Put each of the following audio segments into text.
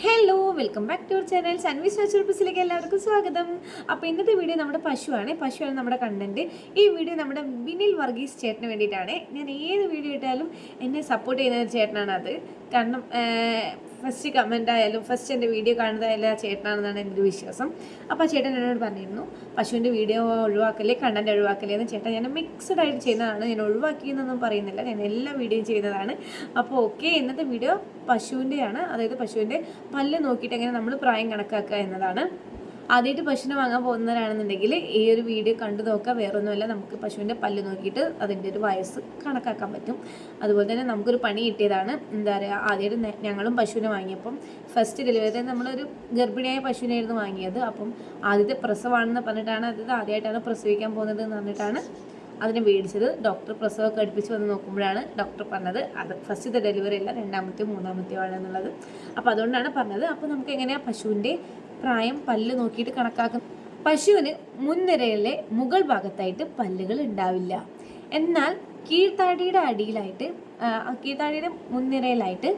Hello welcome back to our channel സൺവീസ് നാച്ചുറൽസിലേക്ക് എല്ലാവർക്കും സ്വാഗതം. അപ്പോൾ ഇന്നത്തെ വീഡിയോ നമ്മുടെ പശുവാണ് നമ്മുടെ കണ്ടന്റ്. ഈ വീഡിയോ നമ്മുടെ വിനിൽ വർഗീസ് ചേട്ടന് വേണ്ടിയിട്ടാണ്. ഞാൻ ഏത് വീഡിയോ ഇട്ടാലും എന്നെ സപ്പോർട്ട് ചെയ്യുന്ന ചേട്ടനാണ് അത്. കാരണം ഫസ്റ്റ് കമൻ്റ് ആയാലും ഫസ്റ്റ് എൻ്റെ വീഡിയോ കാണുന്നതായാലും ആ ചേട്ടനാണെന്നാണ് എൻ്റെ ഒരു വിശ്വാസം. അപ്പോൾ ആ ചേട്ടൻ എന്നോട് പറഞ്ഞിരുന്നു, പശുവിൻ്റെ വീഡിയോ ഒഴിവാക്കല്ലേ, കണ്ടന്റ് ഒഴിവാക്കല്ലേ എന്ന്. ചേട്ടൻ ഞാൻ മിക്സഡ് ആയിട്ട് ചെയ്യുന്നതാണ്, ഞാൻ ഒഴിവാക്കിയെന്നൊന്നും പറയുന്നില്ല, ഞാൻ എല്ലാ വീഡിയോയും ചെയ്യുന്നതാണ്. അപ്പോൾ ഓക്കെ, ഇന്നത്തെ വീഡിയോ പശുവിൻ്റെയാണ്. അതായത് പശുവിൻ്റെ പല്ല് നോക്കിയിട്ട് എങ്ങനെ നമ്മൾ പ്രായം കണക്കാക്കുക എന്നതാണ്. ആദ്യമായിട്ട് പശുവിനെ വാങ്ങാൻ പോകുന്നവരാണെന്നുണ്ടെങ്കിൽ ഈ ഒരു വീഡിയോ കണ്ടു നോക്കുക. വേറൊന്നുമല്ല, നമുക്ക് പശുവിൻ്റെ പല്ല് നോക്കിയിട്ട് അതിൻ്റെ ഒരു വയസ്സ് കണക്കാക്കാൻ പറ്റും. അതുപോലെ തന്നെ നമുക്കൊരു പണി കിട്ടിയതാണ്. എന്താ പറയുക, ആദ്യമായിട്ട് ഞങ്ങളും പശുവിനെ വാങ്ങിയപ്പം ഫസ്റ്റ് ഡെലിവറി നമ്മളൊരു ഗർഭിണിയായ പശുവിനായിരുന്നു വാങ്ങിയത്. അപ്പം ആദ്യത്തെ പ്രസവമാണെന്ന് പറഞ്ഞിട്ടാണ്, അതായത് ആദ്യമായിട്ടാണ് പ്രസവിക്കാൻ പോകുന്നത് എന്ന് പറഞ്ഞിട്ടാണ് അതിനെ മേടിച്ചത്. ഡോക്ടർ പ്രസവമൊക്കെ അടുപ്പിച്ച് വന്ന് നോക്കുമ്പോഴാണ് ഡോക്ടർ പറഞ്ഞത് അത് ഫസ്റ്റത്തെ ഡെലിവറി അല്ല, രണ്ടാമത്തെയോ മൂന്നാമത്തെയോ ആണെന്നുള്ളത്. അപ്പോൾ അതുകൊണ്ടാണ് പറഞ്ഞത്. അപ്പോൾ നമുക്ക് എങ്ങനെയാണ് പശുവിൻ്റെ പ്രായം പല്ല് നോക്കിയിട്ട് കണക്കാക്കുന്നത്? പശുവിന് മുൻനിരയിലെ മുകൾ ഭാഗത്തായിട്ട് പല്ലുകൾ ഉണ്ടാവില്ല. എന്നാൽ കീഴ്ത്താടിയുടെ അടിയിലായിട്ട്, കീഴ്ത്താടിയുടെ മുൻനിരയിലായിട്ട്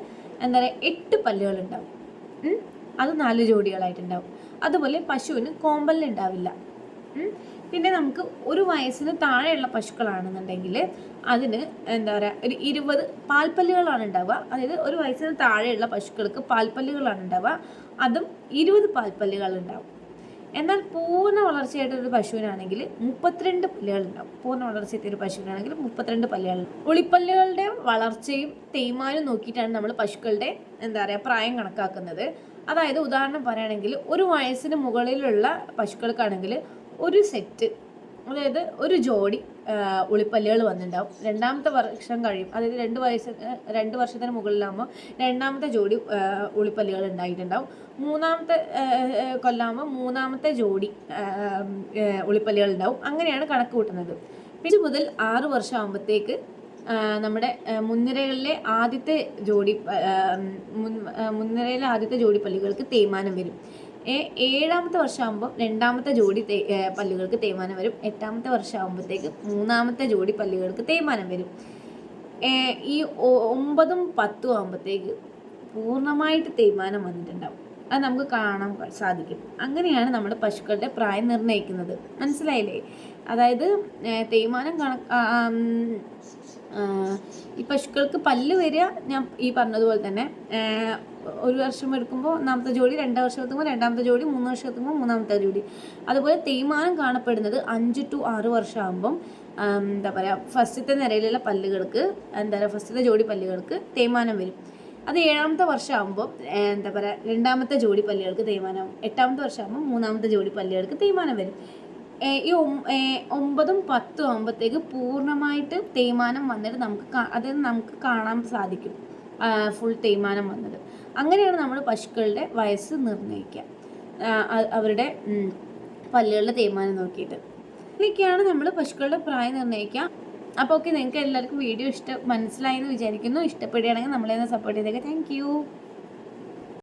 എന്താ പറയുക 8 പല്ലുകൾ ഉണ്ടാവും. അത് 4 ജോഡികളായിട്ടുണ്ടാവും. അതുപോലെ പശുവിന് കോമ്പല്ലുണ്ടാവില്ല. പിന്നെ നമുക്ക് ഒരു വയസ്സിന് താഴെയുള്ള പശുക്കളാണെന്നുണ്ടെങ്കിൽ അതിന് എന്താ പറയുക ഒരു 20 പാൽപ്പല്ലുകളാണ് ഉണ്ടാവുക. അതായത് ഒരു വയസ്സിന് താഴെയുള്ള പശുക്കൾക്ക് പാൽപ്പല്ലുകളാണ് ഉണ്ടാവുക. അതും 20 പാൽപ്പല്ലുകൾ ഉണ്ടാവും. എന്നാൽ പൂർണ്ണ വളർച്ചയായിട്ടൊരു പശുവിനാണെങ്കിൽ 32 പല്ലുകൾ ഉണ്ടാവും. പൂർണ്ണ വളർച്ചയെത്തിയൊരു പശുവിനാണെങ്കിൽ 32 പല്ലുകൾ. ഉളിപ്പല്ലുകളുടെ വളർച്ചയും തേയ്മാനും നോക്കിയിട്ടാണ് നമ്മൾ പശുക്കളുടെ എന്താ പറയുക പ്രായം കണക്കാക്കുന്നത്. അതായത് ഉദാഹരണം പറയുകയാണെങ്കിൽ ഒരു വയസ്സിന് മുകളിലുള്ള പശുക്കൾക്കാണെങ്കിൽ ഒരു സെറ്റ്, അതായത് ഒരു ജോഡി ഉളിപ്പല്ലുകൾ വന്നിട്ടുണ്ടാവും. രണ്ടാമത്തെ വർഷം കഴിയും, അതായത് 2 വർഷത്തിന് മുകളിലാകുമ്പോൾ രണ്ടാമത്തെ ജോഡി ഉളിപ്പല്ലുകൾ ഉണ്ടായിട്ടുണ്ടാവും. മൂന്നാമത്തെ കൊല്ലാകുമ്പോൾ മൂന്നാമത്തെ ജോഡി ഉളിപ്പല്ലുകൾ ഉണ്ടാവും. അങ്ങനെയാണ് കണക്ക് കൂട്ടുന്നത്. 5 മുതൽ 6 വർഷം ആകുമ്പോഴത്തേക്ക് നമ്മുടെ മുൻനിരയിലെ ആദ്യത്തെ ജോഡി പല്ലുകൾക്ക് തേയ്മാനം വരും. 7ാമത്തെ വർഷമാകുമ്പോൾ രണ്ടാമത്തെ ജോഡി പല്ലുകൾക്ക് തേയ്മാനം വരും. 8ാമത്തെ വർഷമാകുമ്പോഴത്തേക്ക് മൂന്നാമത്തെ ജോഡി പല്ലുകൾക്ക് തേയ്മാനം വരും. ഈ 9ഉം 10ഉം ആകുമ്പോഴത്തേക്ക് പൂർണ്ണമായിട്ട് തേയ്മാനം വന്നിട്ടുണ്ടാവും. അത് നമുക്ക് കാണാൻ സാധിക്കും. അങ്ങനെയാണ് നമ്മുടെ പശുക്കളുടെ പ്രായം നിർണ്ണയിക്കുന്നത്. മനസ്സിലായില്ലേ? അതായത് തേയ്മാനം ഈ പശുക്കൾക്ക് പല്ല് വരിക ഞാൻ ഈ പറഞ്ഞതുപോലെ തന്നെ 1 വർഷം എടുക്കുമ്പോൾ ഒന്നാമത്തെ ജോഡി, 2 വർഷം എത്തുമ്പോൾ രണ്ടാമത്തെ ജോഡി, 3 വർഷം എത്തുമ്പോൾ മൂന്നാമത്തെ ജോഡി. അതുപോലെ തേയ്മാനം കാണപ്പെടുന്നത് 5 to 6 വർഷം ആകുമ്പം എന്താ പറയുക ഫസ്റ്റത്തെ നിരയിലുള്ള പല്ലുകൾക്ക് ഫസ്റ്റത്തെ ജോഡി പല്ലുകൾക്ക് തേയ്മാനം വരും. അത് 7ാമത്തെ വർഷം ആകുമ്പോൾ എന്താ പറയുക രണ്ടാമത്തെ ജോഡി പല്ലുകൾക്ക് തേയ്മാനം. 8ാമത്തെ വർഷം ആകുമ്പോൾ മൂന്നാമത്തെ ജോഡി പല്ലുകൾക്ക് തേയ്മാനം വരും. ഈ 9ഉം 10ഉം ആകുമ്പോഴത്തേക്ക് പൂർണ്ണമായിട്ട് തേയ്മാനം വന്നിട്ട് നമുക്ക് കാണാൻ സാധിക്കും, ഫുൾ തേയ്മാനം വന്നത്. അങ്ങനെയാണ് നമ്മൾ പശുക്കളുടെ വയസ്സ് നിർണ്ണയിക്കുക, അവരുടെ പല്ലുകളുടെ തേയ്മാനം നോക്കിയിട്ട്. ഇതൊക്കെയാണ് നമ്മൾ പശുക്കളുടെ പ്രായം നിർണ്ണയിക്കുക. അപ്പോൾ ഓക്കെ, നിങ്ങൾക്ക് എല്ലാവർക്കും വീഡിയോ മനസ്സിലായെന്ന് വിചാരിക്കുന്നു. ഇഷ്ടപ്പെടുകയാണെങ്കിൽ നമ്മളെ സപ്പോർട്ട് ചെയ്തേക്കാം. Thank you.